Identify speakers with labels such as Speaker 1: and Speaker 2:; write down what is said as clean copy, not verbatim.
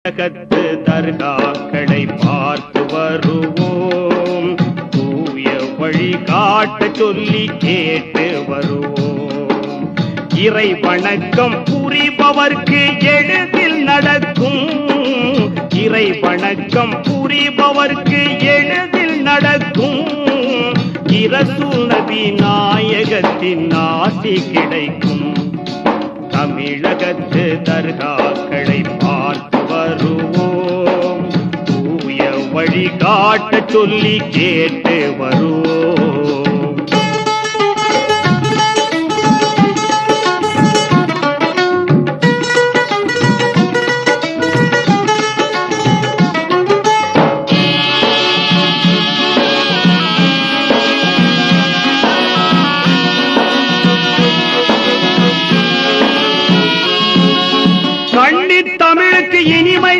Speaker 1: தமிழகத்து தர்காக்களை பார்த்து வருவோம், தூய வழி காட்ட சொல்லி கேட்டு வருவோம். இறை வணக்கம் புரிபவர்க்கு எளிதில் நடக்கும், இறை வணக்கம் புரிபவர்க்கு எளிதில் நடக்கும். இரசூல் நபி நாயகத்தின் ஆசி கிடைக்கும். தமிழகத்து தர்காக்களை பார்த்து வருவோம், தூய வழி காட்ட சொல்லி கேட்டு வருவோம்.